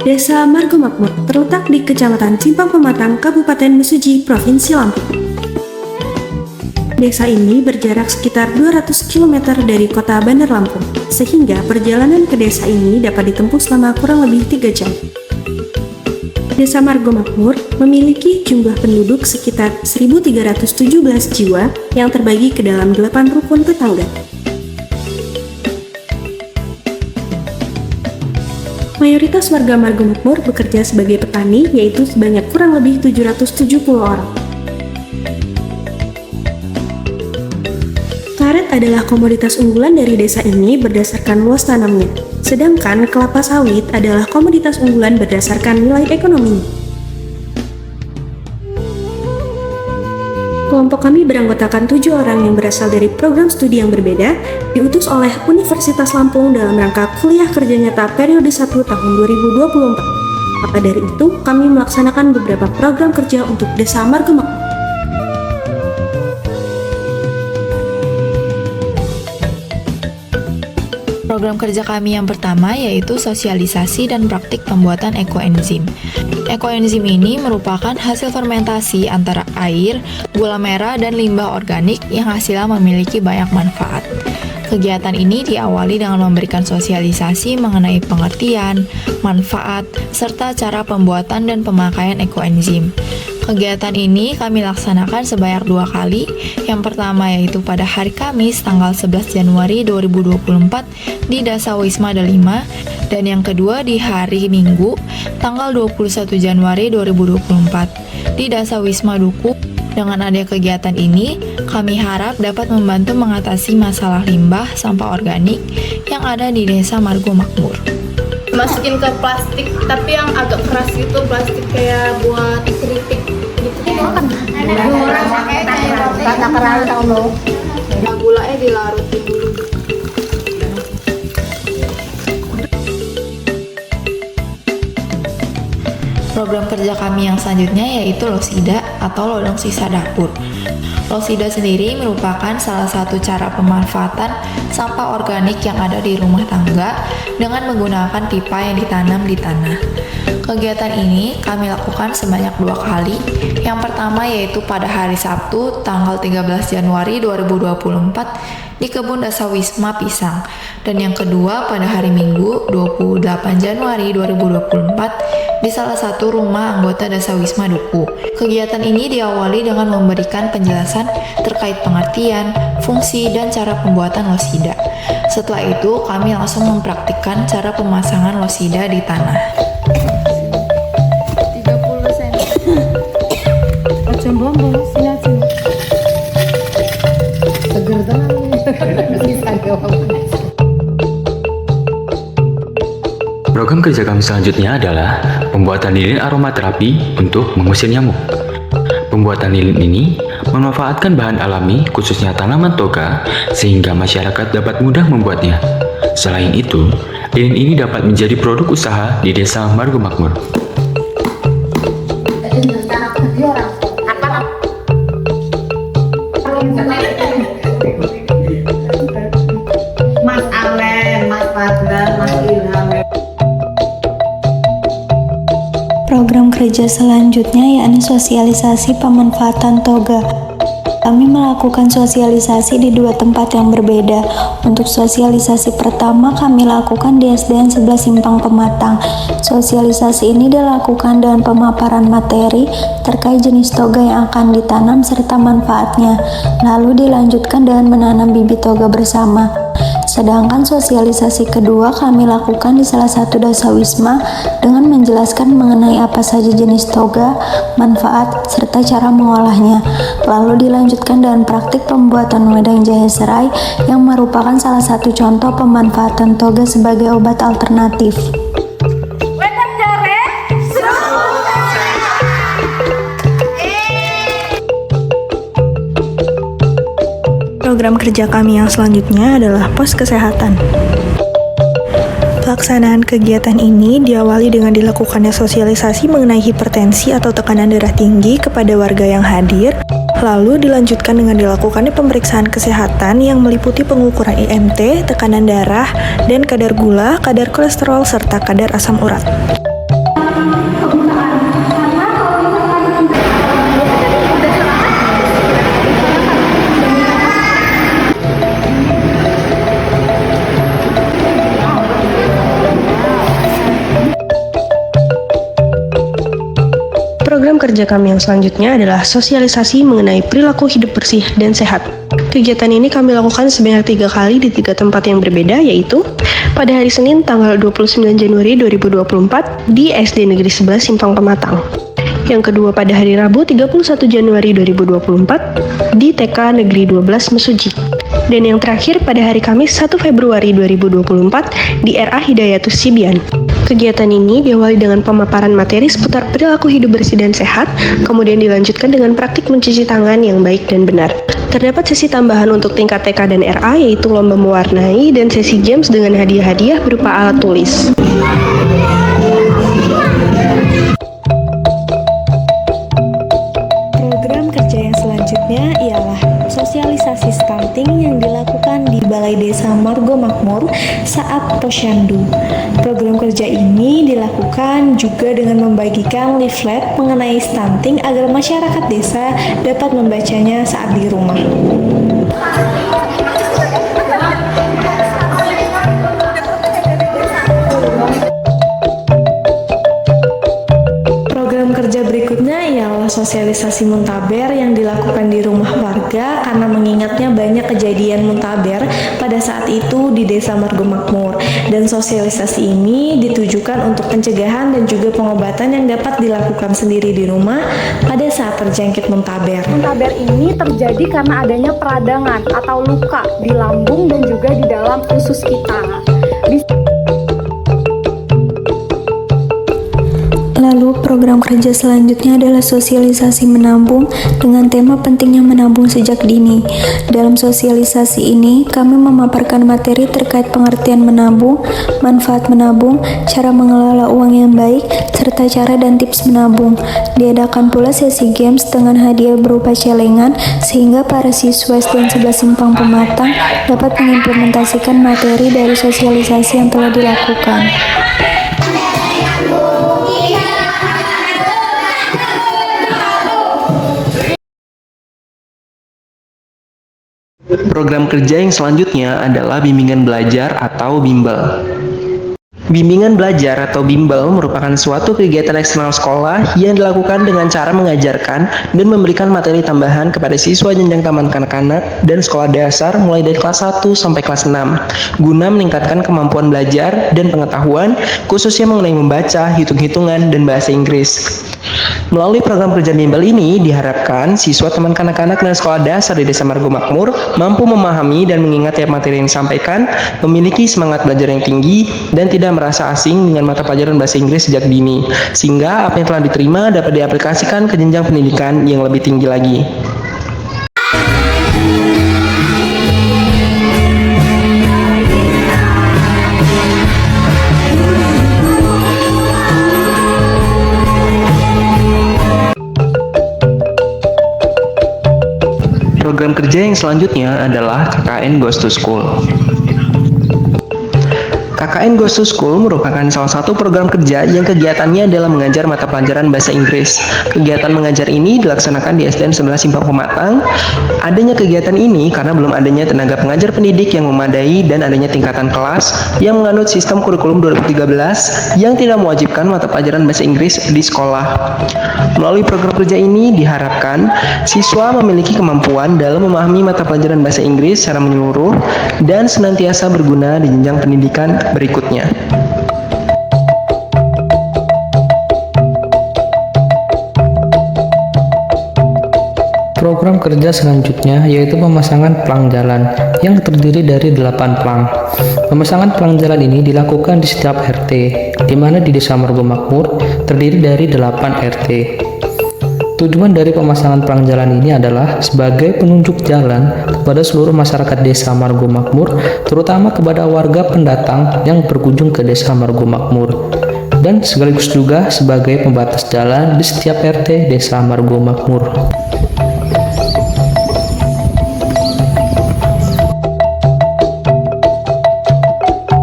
Desa Margo Makmur terletak di Kecamatan Simpang Pematang, Kabupaten Mesuji, Provinsi Lampung. Desa ini berjarak sekitar 200 km dari kota Bandar Lampung, sehingga perjalanan ke desa ini dapat ditempuh selama kurang lebih 3 jam. Desa Margo Makmur memiliki jumlah penduduk sekitar 1.317 jiwa yang terbagi ke dalam 8 rukun tetangga. Mayoritas warga Margo Makmur bekerja sebagai petani, yaitu sebanyak kurang lebih 770 orang. Karet adalah komoditas unggulan dari desa ini berdasarkan luas tanamnya, sedangkan kelapa sawit adalah komoditas unggulan berdasarkan nilai ekonominya. Kelompok kami beranggotakan 7 orang yang berasal dari program studi yang berbeda, diutus oleh Universitas Lampung dalam rangka kuliah kerja nyata periode 1 tahun 2024. Maka dari itu, kami melaksanakan beberapa program kerja untuk Desa Margo Makmur. Program kerja kami yang pertama yaitu sosialisasi dan praktik pembuatan ekoenzim. Ekoenzim ini merupakan hasil fermentasi antara air, gula merah, dan limbah organik yang hasilnya memiliki banyak manfaat. Kegiatan ini diawali dengan memberikan sosialisasi mengenai pengertian, manfaat, serta cara pembuatan dan pemakaian ekoenzim. Kegiatan ini kami laksanakan sebanyak 2 kali. Yang pertama yaitu pada hari Kamis tanggal 11 Januari 2024 di Dasa Wisma Delima, dan yang kedua di hari Minggu tanggal 21 Januari 2024 di Dasa Wisma Duku. Dengan adanya kegiatan ini, kami harap dapat membantu mengatasi masalah limbah sampah organik yang ada di Desa Margo Makmur. Masukin ke plastik, tapi yang agak keras gitu, plastik kayak buat keripik gitu. Gulanya dilarutin dulu. Program kerja kami yang selanjutnya yaitu Losida atau lodong sisa dapur. Losida sendiri merupakan salah satu cara pemanfaatan sampah organik yang ada di rumah tangga dengan menggunakan pipa yang ditanam di tanah. Kegiatan ini kami lakukan sebanyak 2 kali. Yang pertama yaitu pada hari Sabtu tanggal 13 Januari 2024 di Kebun Dasa Wisma Pisang, dan yang kedua pada hari Minggu 28 Januari 2024 di salah satu rumah anggota Dasa Wisma Duku. Kegiatan ini diawali dengan memberikan penjelasan terkait pengertian, fungsi, dan cara pembuatan losida. Setelah itu, kami langsung mempraktikkan cara pemasangan losida di tanah. 30 cm. Seger banget. Program kerja kami selanjutnya adalah pembuatan lilin aromaterapi untuk mengusir nyamuk. Pembuatan lilin ini memanfaatkan bahan alami khususnya tanaman toga sehingga masyarakat dapat mudah membuatnya. Selain itu, lilin ini dapat menjadi produk usaha di Desa Margo Makmur. Mas Alen, Mas Fadlan, Mas Ilham. Program kerja selanjutnya yakni sosialisasi pemanfaatan toga. Kami melakukan sosialisasi di 2 tempat yang berbeda. Untuk sosialisasi pertama kami lakukan di SDN 11 Simpang Pematang. Sosialisasi ini dilakukan dengan pemaparan materi terkait jenis toga yang akan ditanam serta manfaatnya. Lalu dilanjutkan dengan menanam bibit toga bersama. Sedangkan sosialisasi kedua kami lakukan di salah satu dasa wisma dengan menjelaskan mengenai apa saja jenis toga, manfaat, serta cara mengolahnya. Lalu dilanjutkan dengan praktik pembuatan wedang jahe serai yang merupakan salah satu contoh pemanfaatan toga sebagai obat alternatif. Program kerja kami yang selanjutnya adalah pos kesehatan. Pelaksanaan kegiatan ini diawali dengan dilakukannya sosialisasi mengenai hipertensi atau tekanan darah tinggi kepada warga yang hadir, lalu dilanjutkan dengan dilakukannya pemeriksaan kesehatan yang meliputi pengukuran IMT, tekanan darah, dan kadar gula, kadar kolesterol, serta kadar asam urat. kerja kami yang selanjutnya adalah sosialisasi mengenai perilaku hidup bersih dan sehat. Kegiatan ini kami lakukan sebanyak 3 kali di 3 tempat yang berbeda, yaitu pada hari Senin tanggal 29 Januari 2024 di SD Negeri 11 Simpang Pematang. Yang kedua pada hari Rabu 31 Januari 2024 di TK Negeri 12 Mesuji. Dan yang terakhir pada hari Kamis 1 Februari 2024 di RA Hidayatus Sibian. Kegiatan ini diawali dengan pemaparan materi seputar perilaku hidup bersih dan sehat, kemudian dilanjutkan dengan praktik mencuci tangan yang baik dan benar. Terdapat sesi tambahan untuk tingkat TK dan RA, yaitu lomba mewarnai dan sesi games dengan hadiah-hadiah berupa alat tulis. Program kerja yang selanjutnya ialah sosialisasi stunting yang dilakukan di Balai Desa Margo Makmur saat Posyandu. Program kerja ini dilakukan juga dengan membagikan leaflet mengenai stunting agar masyarakat desa dapat membacanya saat di rumah. Program kerja berikutnya ialah sosialisasi muntaber yang dilakukan di rumah warga karena mengingatnya banyak kejadian muntaber pada saat itu di Desa Margo Makmur, dan sosialisasi ini ditujukan untuk pencegahan dan juga pengobatan yang dapat dilakukan sendiri di rumah pada saat terjangkit muntaber. Muntaber ini terjadi karena adanya peradangan atau luka di lambung dan juga di dalam usus kita. Lalu program kerja selanjutnya adalah sosialisasi menabung dengan tema pentingnya menabung sejak dini. Dalam sosialisasi ini, kami memaparkan materi terkait pengertian menabung, manfaat menabung, cara mengelola uang yang baik, serta cara dan tips menabung. Diadakan pula sesi games dengan hadiah berupa celengan sehingga para siswa SD 11 Simpang Pematang dapat mengimplementasikan materi dari sosialisasi yang telah dilakukan. Program kerja yang selanjutnya adalah bimbingan belajar atau bimbel. Bimbingan belajar atau bimbel merupakan suatu kegiatan eksternal sekolah yang dilakukan dengan cara mengajarkan dan memberikan materi tambahan kepada siswa jenjang taman kanak-kanak dan sekolah dasar mulai dari kelas 1 sampai kelas 6 guna meningkatkan kemampuan belajar dan pengetahuan khususnya mengenai membaca, hitung-hitungan, dan bahasa Inggris. Melalui program kerja bimbel ini diharapkan siswa taman kanak-kanak dan sekolah dasar di Desa Margo Makmur mampu memahami dan mengingat tiap materi yang disampaikan, memiliki semangat belajar yang tinggi, dan tidak merasa asing dengan mata pelajaran bahasa Inggris sejak dini, sehingga apa yang telah diterima dapat diaplikasikan ke jenjang pendidikan yang lebih tinggi lagi. Program kerja yang selanjutnya adalah KKN Goes to School. KKN Goes to School merupakan salah satu program kerja yang kegiatannya adalah mengajar mata pelajaran bahasa Inggris. Kegiatan mengajar ini dilaksanakan di SDN 11 Simpang Pematang. Adanya kegiatan ini karena belum adanya tenaga pengajar pendidik yang memadai dan adanya tingkatan kelas yang menganut sistem kurikulum 2013 yang tidak mewajibkan mata pelajaran bahasa Inggris di sekolah. Melalui program kerja ini diharapkan siswa memiliki kemampuan dalam memahami mata pelajaran bahasa Inggris secara menyeluruh dan senantiasa berguna di jenjang pendidikan berikutnya. Program kerja selanjutnya yaitu pemasangan pelang jalan yang terdiri dari 8 pelang. Pemasangan pelang jalan ini dilakukan di setiap RT, di mana di Desa Margo Makmur terdiri dari 8 RT. Tujuan dari pemasangan pelang jalan ini adalah sebagai penunjuk jalan kepada seluruh masyarakat Desa Margo Makmur, terutama kepada warga pendatang yang berkunjung ke Desa Margo Makmur, dan sekaligus juga sebagai pembatas jalan di setiap RT Desa Margo Makmur.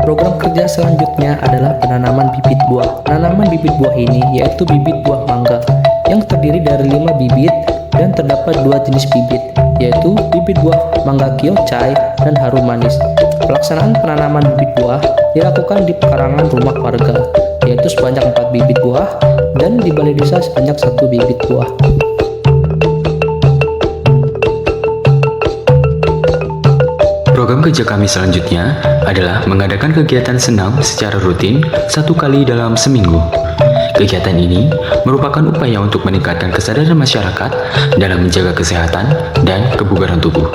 Program kerja selanjutnya adalah penanaman bibit buah. Penanaman bibit buah ini yaitu bibit buah mangga yang terdiri dari 5 bibit dan terdapat 2 jenis bibit, yaitu bibit buah mangga kyochai dan harum manis. Pelaksanaan penanaman bibit buah dilakukan di pekarangan rumah warga. yaitu sebanyak 4 bibit buah, dan di balai desa sebanyak 1 bibit buah. Program kerja kami selanjutnya adalah mengadakan kegiatan senam secara rutin 1 kali dalam seminggu. Kegiatan ini merupakan upaya untuk meningkatkan kesadaran masyarakat dalam menjaga kesehatan dan kebugaran tubuh.